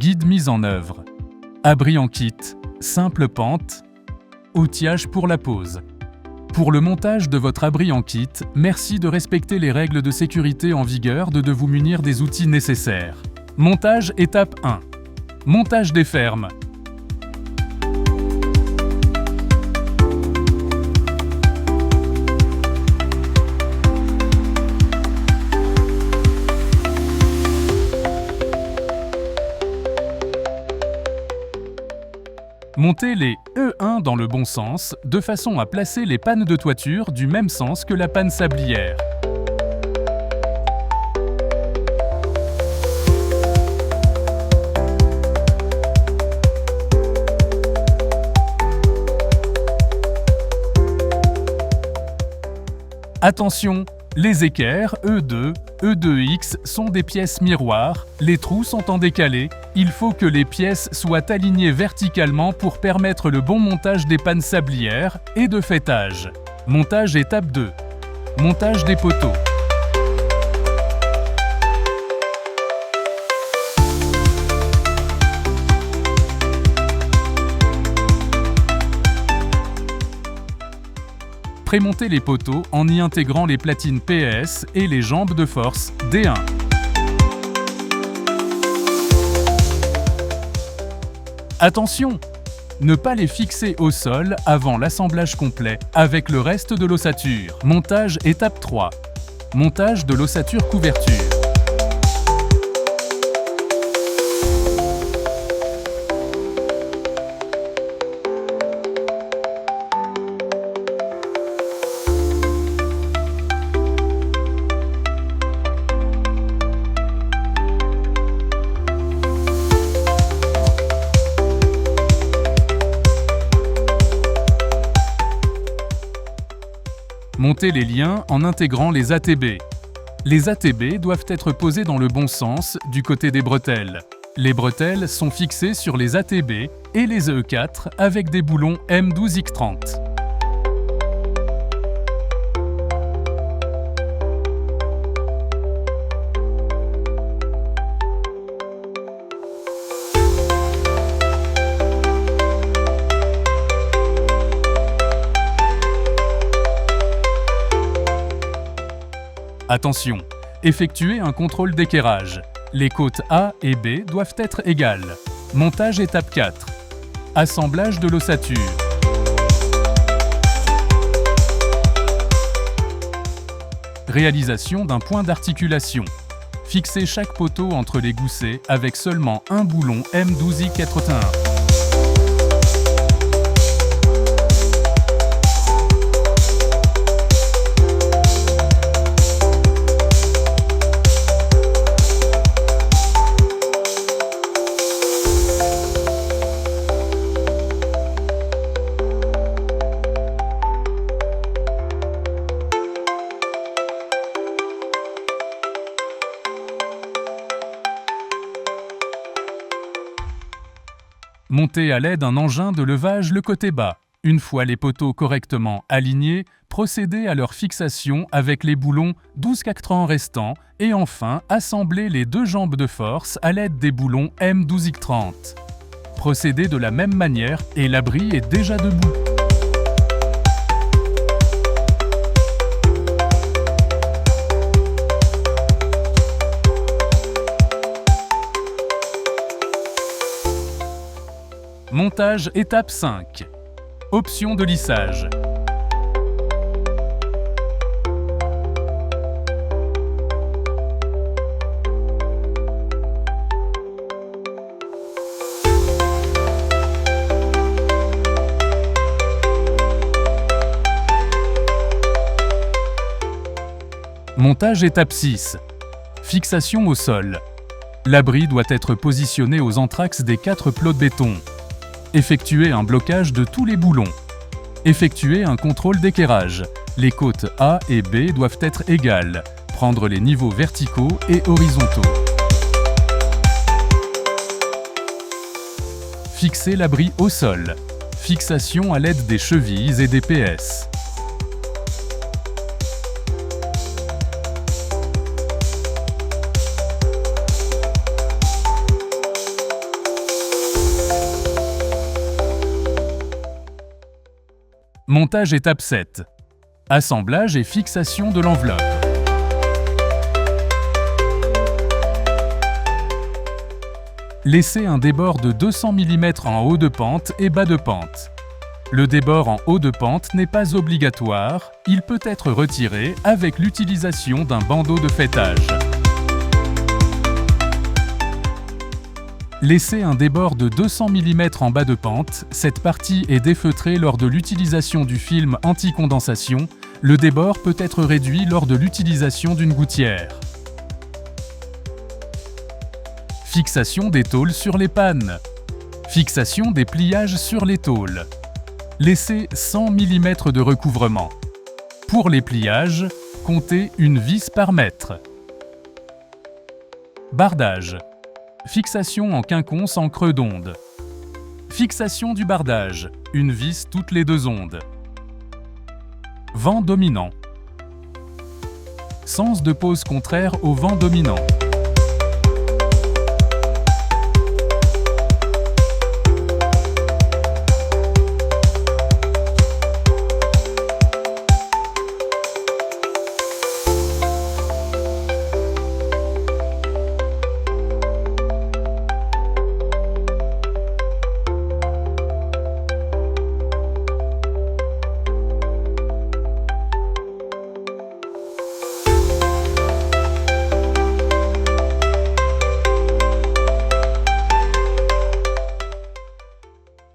Guide mise en œuvre. Abri en kit, simple pente, outillage pour la pose. Pour le montage de votre abri en kit, merci de respecter les règles de sécurité en vigueur de vous munir des outils nécessaires. Montage étape 1. Montage des fermes. Montez les E1 dans le bon sens, de façon à placer les pannes de toiture du même sens que la panne sablière. Attention, les équerres E2, E2X sont des pièces miroirs, les trous sont en décalé, il faut que les pièces soient alignées verticalement pour permettre le bon montage des pannes sablières et de faîtage. Montage étape 2. Montage des poteaux. Prémontez les poteaux en y intégrant les platines PS et les jambes de force D1. Attention! Ne pas les fixer au sol avant l'assemblage complet avec le reste de l'ossature. Montage étape 3. Montage de l'ossature couverture. Montez les liens en intégrant les ATB. Les ATB doivent être posés dans le bon sens du côté des bretelles. Les bretelles sont fixées sur les ATB et les E4 avec des boulons M12X30. Attention, effectuez un contrôle d'équerrage. Les côtes A et B doivent être égales. Montage étape 4. Assemblage de l'ossature. Réalisation d'un point d'articulation. Fixez chaque poteau entre les goussets avec seulement un boulon M12I81. Montez à l'aide d'un engin de levage le côté bas. Une fois les poteaux correctement alignés, procédez à leur fixation avec les boulons 12 cactrans restants et enfin assemblez les deux jambes de force à l'aide des boulons M12X30. Procédez de la même manière et l'abri est déjà debout. Montage étape 5. Option de lissage. Montage étape 6. Fixation au sol. L'abri doit être positionné aux entraxes des 4 plots de béton. Effectuez un blocage de tous les boulons. Effectuez un contrôle d'équerrage. Les côtes A et B doivent être égales. Prendre les niveaux verticaux et horizontaux. Fixez l'abri au sol. Fixation à l'aide des chevilles et des PS. Montage étape 7. Assemblage et fixation de l'enveloppe. Laissez un débord de 200 mm en haut de pente et bas de pente. Le débord en haut de pente n'est pas obligatoire, il peut être retiré avec l'utilisation d'un bandeau de faîtage. Laissez un débord de 200 mm en bas de pente, cette partie est défeutrée lors de l'utilisation du film anti-condensation, le débord peut être réduit lors de l'utilisation d'une gouttière. Fixation des tôles sur les pannes. Fixation des pliages sur les tôles. Laissez 100 mm de recouvrement. Pour les pliages, comptez une vis par mètre. Bardage. Fixation en quinconce en creux d'onde. Fixation du bardage, une vis toutes les 2 ondes. Vent dominant. Sens de pose contraire au vent dominant.